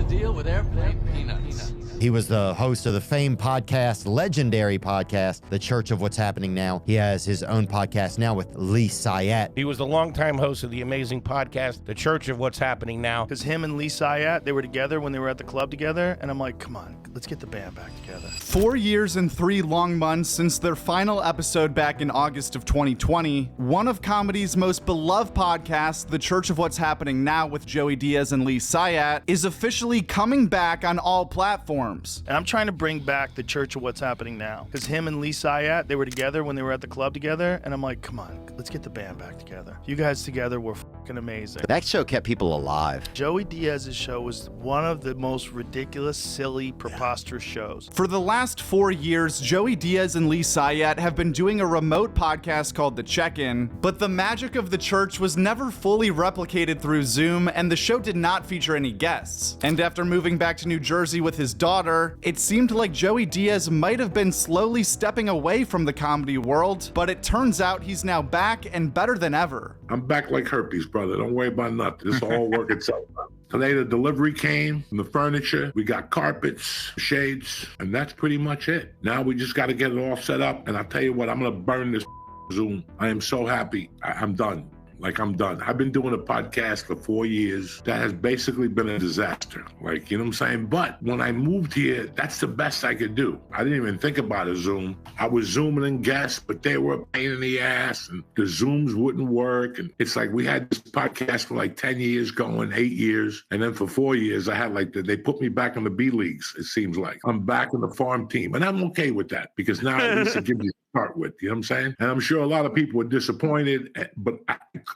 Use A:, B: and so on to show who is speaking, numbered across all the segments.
A: deal with airplane peanuts?
B: He was the host of the famed podcast, legendary podcast, The Church of What's Happening Now. He has his own podcast now with Lee Syatt.
C: He was the longtime host of the amazing podcast, The Church of What's Happening Now.
D: Because him and Lee Syatt, they were together when they were at the club together, and I'm like, come on, let's get the band back together.
E: 4 years and 3 long months since their final episode back in August of 2020, one of comedy's most beloved podcasts, The Church of What's Happening Now with Joey Diaz and Lee Syatt, is officially coming back on all platforms.
D: And I'm trying to bring back the Church of What's Happening Now. Because him and Lee Syatt, they were together when they were at the club together, and I'm like, come on, let's get the band back together. You guys together were fucking amazing.
B: That show kept people alive.
D: Joey Diaz's show was one of the most ridiculous, silly, preposterous shows.
E: For the last 4 years, Joey Diaz and Lee Syatt have been doing a remote podcast called The Check-In, but the magic of the church was never fully replicated through Zoom, and the show did not feature any guests. And after moving back to New Jersey with his daughter, it seemed like Joey Diaz might have been slowly stepping away from the comedy world, but it turns out he's now back and better than ever.
F: I'm back like herpes, brother. Don't worry about nothing. This will all work itself out. Today, the delivery came from the furniture. We got carpets, shades, and that's pretty much it. Now we just got to get it all set up. And I'll tell you what, I'm going to burn this Zoom. I am so happy. I'm done. Like, I'm done. I've been doing a podcast for 4 years. That has basically been a disaster. Like, you know what I'm saying? But when I moved here, that's the best I could do. I didn't even think about a Zoom. I was Zooming in guests, but they were a pain in the ass, and the Zooms wouldn't work. And it's like we had this podcast for like 10 years going, 8 years. And then for 4 years, I had like, they put me back in the B leagues, it seems like. I'm back in the farm team. And I'm okay with that because now at least it gives you start with, you know what I'm saying? And I'm sure a lot of people were disappointed, but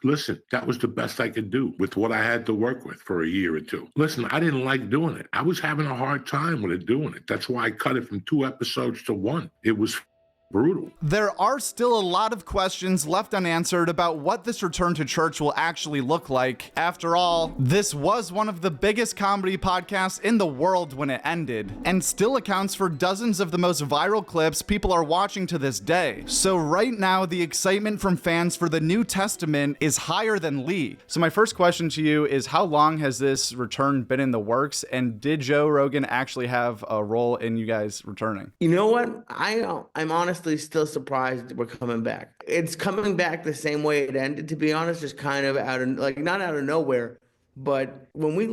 F: listen, that was the best I could do with what I had to work with for a year or two. Listen, I didn't like doing it. I was having a hard time with it doing it. That's why I cut it from 2 episodes to 1. It was brutal.
E: There are still a lot of questions left unanswered about what this return to church will actually look like. After all, this was one of the biggest comedy podcasts in the world when it ended, and still accounts for dozens of the most viral clips people are watching to this day. So right now, the excitement from fans for the New Testament is higher than Lee. So my first question to you is, how long has this return been in the works, and did Joe Rogan actually have a role in you guys returning?
G: You know what? I'm honestly still surprised we're coming back. It's coming back the same way it ended, to be honest, just kind of out of, like, not out of nowhere. But when we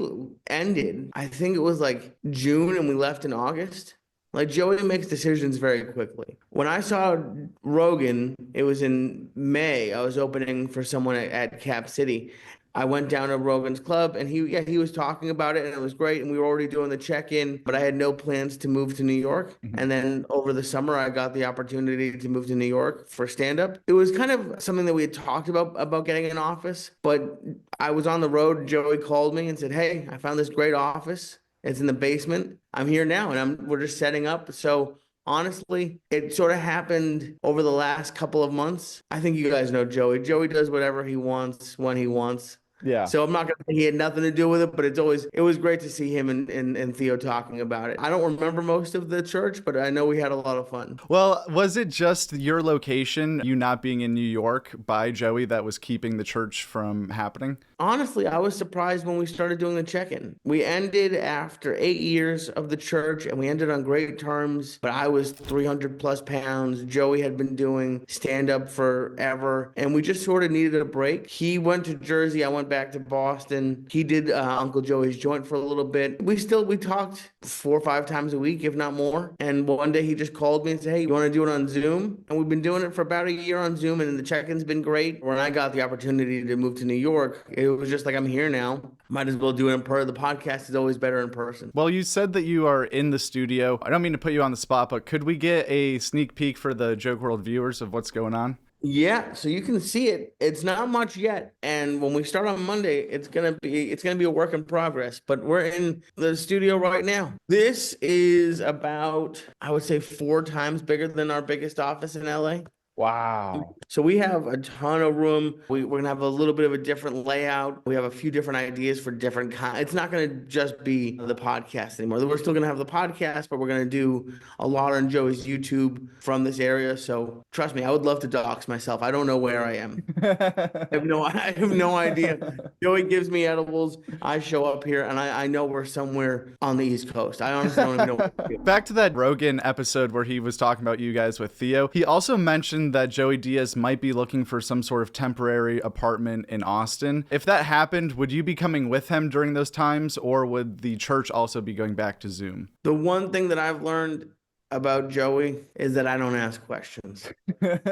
G: ended, I think it was like June and we left in August. Like, Joey makes decisions very quickly. When I saw Rogan, it was in May. I was opening for someone at Cap City. I went down to Rogan's club, and he was talking about it, and it was great, and we were already doing the check-in, but I had no plans to move to New York. And then over the summer, I got the opportunity to move to New York for stand-up. It was kind of something that we had talked about getting an office, but I was on the road. Joey called me and said, hey, I found this great office. It's in the basement. I'm here now, and we're just setting up. So honestly, it sort of happened over the last couple of months. I think you guys know Joey. Joey does whatever he wants when he wants.
E: Yeah.
G: So I'm not going to say he had nothing to do with it, but it was great to see him and Theo talking about it. I don't remember most of the church, but I know we had a lot of fun.
E: Well, was it just your location, you not being in New York by Joey, that was keeping the church from happening?
G: Honestly, I was surprised when we started doing the check-in. We ended after 8 years of the church, and we ended on great terms, but I was 300 plus pounds. Joey had been doing stand-up forever, and we just sort of needed a break. He went to Jersey. I went back to Boston. He did Uncle Joey's joint for a little bit. We talked 4 or 5 times a week, if not more. And one day he just called me and said, hey, you want to do it on Zoom? And we've been doing it for about a year on Zoom, and the check-in's been great. When I got the opportunity to move to New York, it was just like, I'm here now. Might as well do it in person. The podcast is always better in person.
E: Well, you said that you are in the studio. I don't mean to put you on the spot, but could we get a sneak peek for the Joke World viewers of what's going on?
G: Yeah, so you can see it. It's not much yet, and when we start on Monday, it's gonna be a work in progress. But we're in the studio right now. This is about, I would say, 4 times bigger than our biggest office in LA.
E: Wow.
G: So we have a ton of room. We're gonna have a little bit of a different layout. We have a few different ideas for different It's not gonna just be the podcast anymore. We're still gonna have the podcast, but we're gonna do a lot on Joey's YouTube from this area. So trust me, I would love to dox myself. I don't know where I am. I have no idea. Joey gives me edibles. I show up here, and I know we're somewhere on the East Coast. I honestly don't even know.
E: Back to that Rogan episode where he was talking about you guys with Theo. He also mentioned that Joey Diaz might be looking for some sort of temporary apartment in Austin. If that happened, would you be coming with him during those times, or would the church also be going back to Zoom?
G: The one thing that I've learned about Joey is that I don't ask questions.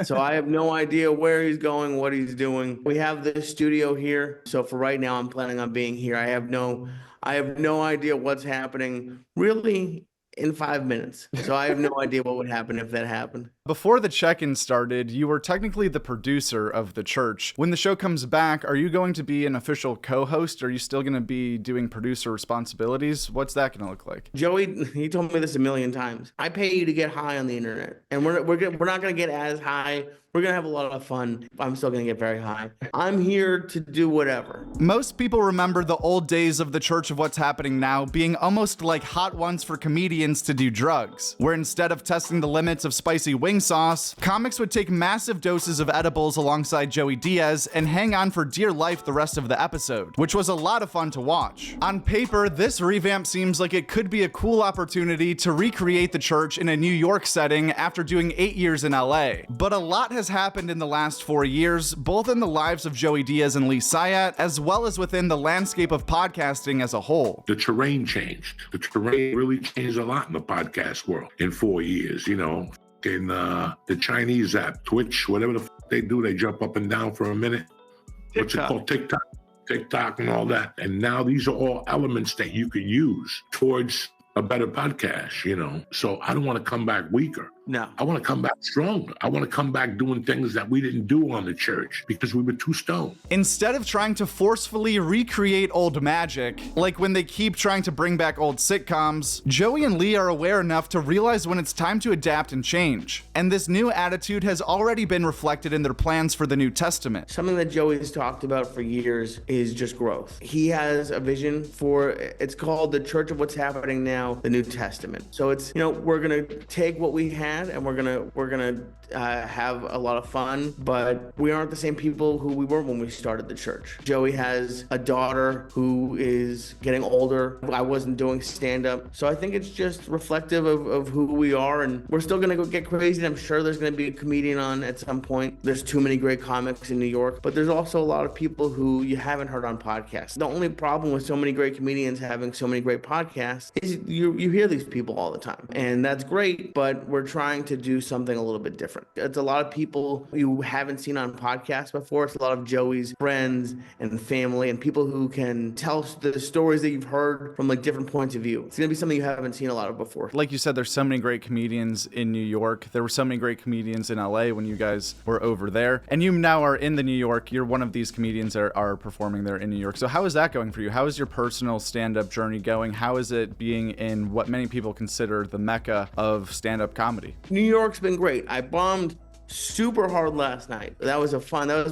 G: So I have no idea where he's going, what he's doing. We have this studio here. So for right now, I'm planning on being here. I have no idea what's happening really in 5 minutes. So I have no idea what would happen if that happened.
E: Before the check-in started, you were technically the producer of the church. When the show comes back, are you going to be an official co-host? Are you still going to be doing producer responsibilities? What's that going to look like?
G: Joey, he told me this a million times. I pay you to get high on the internet, and we're not going to get as high. We're going to have a lot of fun. I'm still going to get very high. I'm here to do whatever.
E: Most people remember the old days of the Church of What's Happening Now being almost like Hot Ones for comedians to do drugs, where instead of testing the limits of spicy wing sauce, comics would take massive doses of edibles alongside Joey Diaz and hang on for dear life the rest of the episode, which was a lot of fun to watch. On paper, this revamp seems like it could be a cool opportunity to recreate the church in a New York setting after doing 8 years in LA. But a lot has happened in the last 4 years, both in the lives of Joey Diaz and Lee Syatt, as well as within the landscape of podcasting as a whole.
F: The terrain changed. The terrain really changed a lot in the podcast world in 4 years, In the Chinese app, Twitch, whatever the they do, they jump up and down for a minute. What's it called? TikTok and all that. And now these are all elements that you could use towards a better podcast, So I don't want to come back weaker.
G: No.
F: I want to come back stronger. I want to come back doing things that we didn't do on the church because we were too stoned.
E: Instead of trying to forcefully recreate old magic, like when they keep trying to bring back old sitcoms, Joey and Lee are aware enough to realize when it's time to adapt and change. And this new attitude has already been reflected in their plans for the New Testament.
G: Something that Joey's talked about for years is just growth. He has a vision for, it's called the Church of What's Happening Now, the New Testament. So it's, we're going to take what we had and we're gonna have a lot of fun, but we aren't the same people who we were when we started the church. Joey has a daughter who is getting older. I wasn't doing stand-up, so I think it's just reflective of who we are, and we're still gonna go get crazy. I'm sure there's gonna be a comedian on at some point. There's too many great comics in New York, but there's also a lot of people who you haven't heard on podcasts. The only problem with so many great comedians having so many great podcasts is you hear these people all the time, and that's great, but we're trying to do something a little bit different. It's a lot of people you haven't seen on podcasts before. It's a lot of Joey's friends and family and people who can tell the stories that you've heard from different points of view. It's going to be something you haven't seen a lot of before.
E: Like you said, there's so many great comedians in New York. There were so many great comedians in LA when you guys were over there. And you now are in the New York. You're one of these comedians that are performing there in New York. So how is that going for you? How is your personal stand-up journey going? How is it being in what many people consider the mecca of stand-up comedy?
G: New York's been great. I bombed super hard last night. That was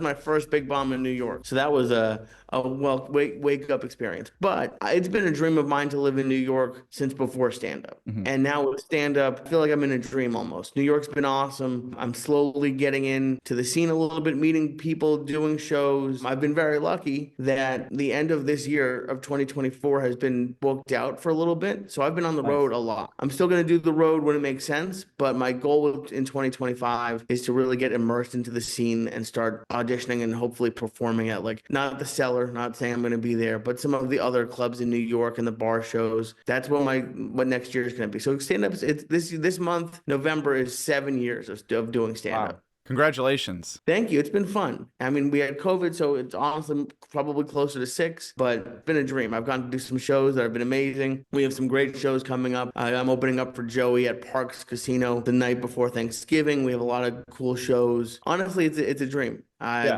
G: my first big bomb in New York. So that was a wake up experience. But it's been a dream of mine to live in New York since before stand-up. Mm-hmm. And now with stand-up, I feel like I'm in a dream almost. New York's been awesome. I'm slowly getting into the scene a little bit, meeting people, doing shows. I've been very lucky that the end of this year of 2024 has been booked out for a little bit. So I've been on the road a lot. I'm still going to do the road when it makes sense, but my goal in 2025 is to really get immersed into the scene and start auditioning and hopefully performing at not the Cellar, not saying I'm going to be there, but some of the other clubs in New York and the bar shows. That's what next year is going to be. So stand-up, this month, November, is 7 years of doing stand-up.
E: Wow. Congratulations.
G: Thank you. It's been fun. I mean, we had COVID, so it's honestly probably closer to 6, but it's been a dream. I've gotten to do some shows that have been amazing. We have some great shows coming up. I'm opening up for Joey at Parks Casino the night before Thanksgiving. We have a lot of cool shows. Honestly, it's a dream.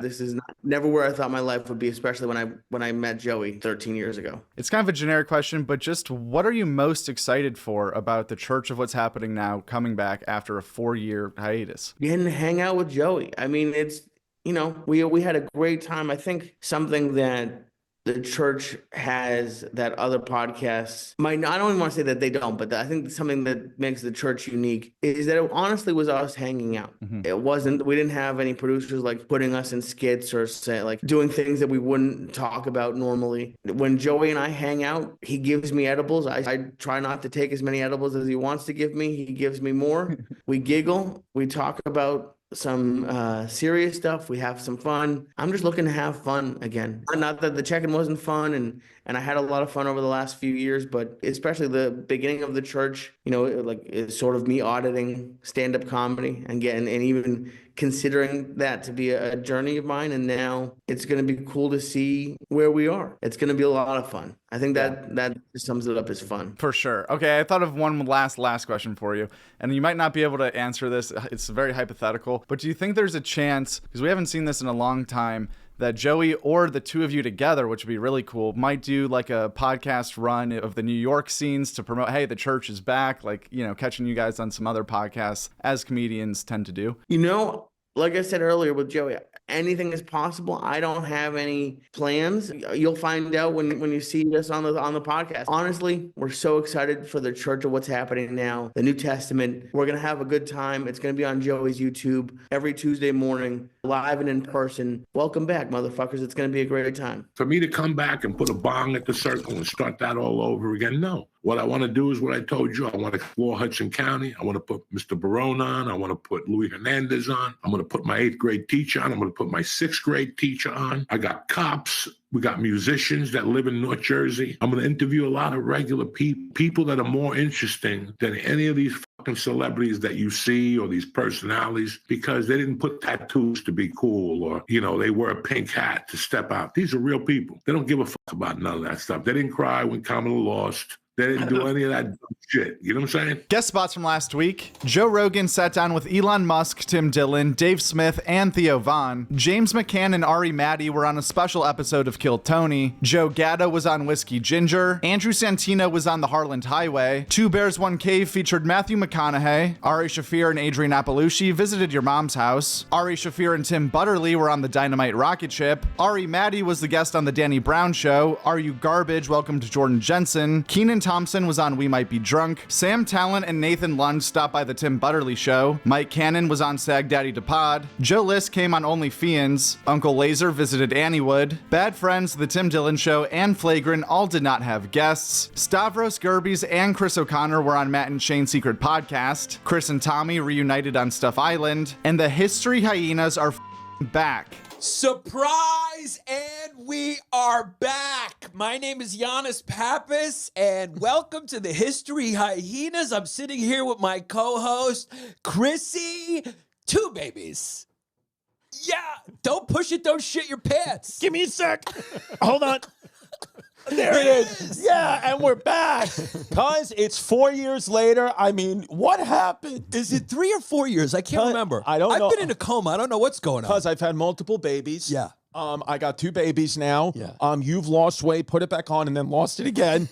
G: This is never where I thought my life would be, especially when I met Joey 13 years ago.
E: It's kind of a generic question, but just what are you most excited for about the Church of What's Happening Now coming back after a 4-year hiatus?
G: Getting to hang out with Joey. I mean, it's, we had a great time. I think something that the church has that other podcasts might not, I don't even want to say that they don't, but I think something that makes the church unique is that it honestly was us hanging out. Mm-hmm. We didn't have any producers like putting us in skits or like doing things that we wouldn't talk about normally. When Joey and I hang out, he gives me edibles. I try not to take as many edibles as he wants to give me. He gives me more. We giggle. We talk about some serious stuff. We have some fun. I'm just looking to have fun again. Not that the check-in wasn't fun, and I had a lot of fun over the last few years, but especially the beginning of the church, it's sort of me auditing stand-up comedy and even considering that to be a journey of mine. And now it's going to be cool to see where we are. It's going to be a lot of fun. I think that sums it up as fun.
E: For sure. Okay, I thought of one last question for you, and you might not be able to answer this. It's very hypothetical, but do you think there's a chance, because we haven't seen this in a long time, that Joey or the two of you together, which would be really cool, might do like a podcast run of the New York scenes to promote, hey, the church is back, catching you guys on some other podcasts, as comedians tend to do?
G: Like I said earlier with Joey, anything is possible. I don't have any plans. You'll find out when you see us on the podcast. Honestly, we're so excited for the Church of What's Happening Now, the New Testament. We're going to have a good time. It's going to be on Joey's YouTube every Tuesday morning, live and in person. Welcome back, motherfuckers. It's going to be a great time.
F: For me to come back and put a bong at the circle and start that all over again, no. What I want to do is what I told you. I want to explore Hudson County. I want to put Mr. Barone on. I want to put Louis Hernandez on. I'm going to put my 8th grade teacher on. I'm going to put my 6th grade teacher on. I got cops. We got musicians that live in North Jersey. I'm going to interview a lot of regular people that are more interesting than any of these fucking celebrities that you see or these personalities, because they didn't put tattoos to be cool or, they wear a pink hat to step out. These are real people. They don't give a fuck about none of that stuff. They didn't cry when Kamala lost. They didn't do any of that dumb shit. You know what I'm saying?
E: Guest spots from last week. Joe Rogan sat down with Elon Musk, Tim Dillon, Dave Smith, and Theo Von. James McCann and Ari Maddie were on a special episode of Kill Tony. Joe Gatto was on Whiskey Ginger. Andrew Santino was on the Harland Highway. Two Bears, One Cave featured Matthew McConaughey. Ari Shaffir and Adrian Appalucci visited your mom's house. Ari Shaffir and Tim Butterly were on the Dynamite Rocket Ship. Ari Maddie was the guest on the Danny Brown Show. Are You Garbage? Welcome to Jordan Jensen. Keenan Thompson was on We Might Be Drunk. Sam Talent and Nathan Lund stopped by the Tim Butterly Show. Mike Cannon was on Sag Daddy to Pod. Joe List came on Only Fiends. Uncle Laser visited Annie Wood. Bad Friends, The Tim Dillon Show, and Flagrant all did not have guests. Stavros Gerbes and Chris O'Connor were on Matt and Shane's Secret Podcast. Chris and Tommy reunited on Stuff Island. And the History Hyenas are back.
A: Surprise! And we are back. My name is Giannis Pappas, and welcome to the History Hyenas. I'm sitting here with my co-host, Chrissy Two Babies. Yeah, don't push it, don't shit your pants.
C: Give me a sec. Hold on. There it is. Yeah, and we're back. Cuz it's 4 years later. I mean, what happened?
A: Is it 3 or 4 years? I can't remember.
C: I don't know.
A: I've been in a coma. I don't know what's going on.
C: Cuz I've had multiple babies.
A: Yeah.
C: I got 2 babies now.
A: Yeah.
C: You've lost weight, put it back on, and then lost it again.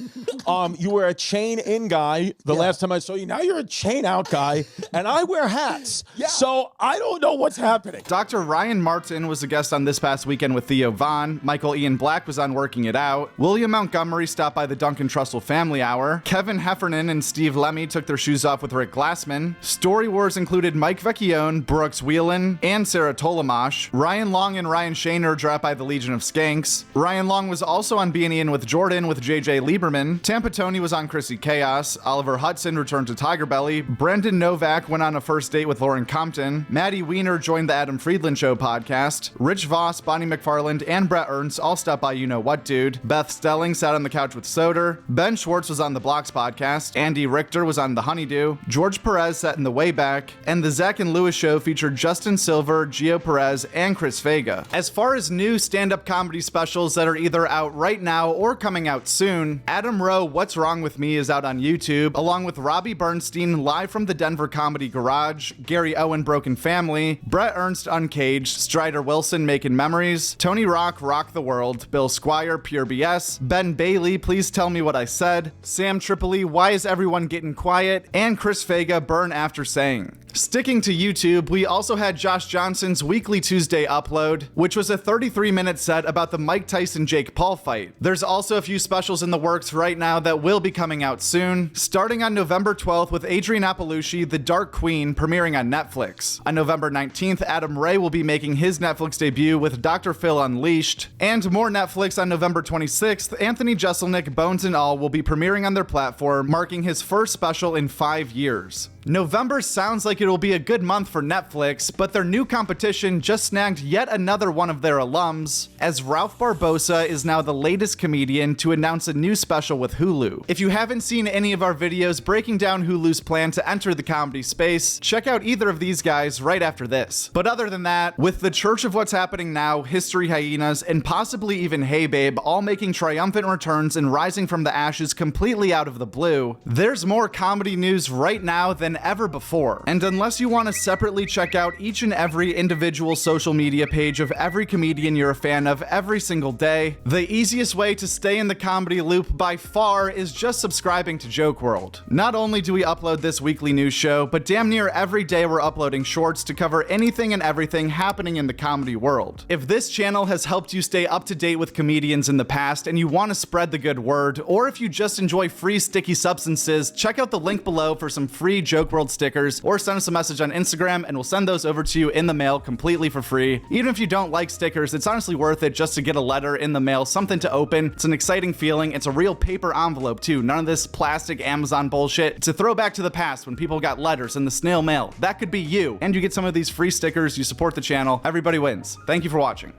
C: You were a chain in guy the last time I saw you. Now you're a chain out guy, and I wear hats.
A: Yeah.
C: So I don't know what's happening.
E: Dr. Ryan Martin was a guest on This Past Weekend with Theo Von. Michael Ian Black was on Working It Out. William Montgomery stopped by the Duncan Trussell Family Hour. Kevin Heffernan and Steve Lemmy took their shoes off with Rick Glassman. Story Wars included Mike Vecchione, Brooks Wheelan, and Sarah Tolamash. Ryan Long and Ryan Shaner dropped by the Legion of Skanks. Ryan Long was also on Being Ian with Jordan with JJ Lieberman. Tampa Tony was on Chrissy Chaos. Oliver Hudson returned to Tiger Belly. Brendan Novak went on a first date with Lauren Compton. Maddie Weiner joined the Adam Friedland Show podcast. Rich Voss, Bonnie McFarland, and Brett Ernst all stopped by You Know What Dude. Beth Stelling sat on the couch with Soder. Ben Schwartz was on the Blocks podcast. Andy Richter was on The Honeydew. George Perez sat in the Wayback. And the Zach and Lewis Show featured Justin Silver, Gio Perez, and Chris Vega. As far as his new stand-up comedy specials that are either out right now or coming out soon, Adam Rowe, What's Wrong With Me is out on YouTube, along with Robbie Bernstein, Live from the Denver Comedy Garage, Gary Owen, Broken Family, Brett Ernst, Uncaged, Strider Wilson, Making Memories, Tony Rock, Rock the World, Bill Squire, Pure BS, Ben Bailey, Please Tell Me What I Said, Sam Tripoli, Why Is Everyone Getting Quiet, and Chris Vega, Burn After Saying. Sticking to YouTube, we also had Josh Johnson's weekly Tuesday upload, which was a 33-minute set about the Mike Tyson-Jake Paul fight. There's also a few specials in the works right now that will be coming out soon, starting on November 12th with Adrian Appalucci, The Dark Queen, premiering on Netflix. On November 19th, Adam Ray will be making his Netflix debut with Dr. Phil Unleashed. And more Netflix on November 26th, Anthony Jeselnik, Bones and All will be premiering on their platform, marking his first special in 5 years. November sounds like it'll be a good month for Netflix, but their new competition just snagged yet another one of their alums, as Ralph Barbosa is now the latest comedian to announce a new special with Hulu. If you haven't seen any of our videos breaking down Hulu's plan to enter the comedy space, check out either of these guys right after this. But other than that, with the Church of What's Happening Now, History Hyenas, and possibly even Hey Babe all making triumphant returns and rising from the ashes completely out of the blue, there's more comedy news right now than ever before. And unless you want to separately check out each and every individual social media page of every comedian you're a fan of every single day, the easiest way to stay in the comedy loop by far is just subscribing to Joke World. Not only do we upload this weekly news show, but damn near every day we're uploading shorts to cover anything and everything happening in the comedy world. If this channel has helped you stay up to date with comedians in the past and you want to spread the good word, or if you just enjoy free sticky substances, check out the link below for some free Joke World stickers, or send us a message on Instagram and we'll send those over to you in the mail completely for free. Even if you don't like stickers, it's honestly worth it just to get a letter in the mail, something to open. It's an exciting feeling. It's a real paper envelope too, none of this plastic Amazon bullshit. It's a throwback to the past when people got letters in the snail mail. That could be you. And you get some of these free stickers, you support the channel, everybody wins. Thank you for watching.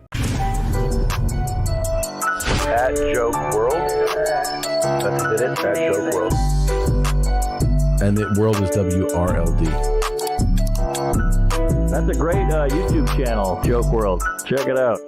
H: At Joke World. That's it, at Joke World.
I: And the world is WRLD.
H: That's a great YouTube channel, Joke World. Check it out.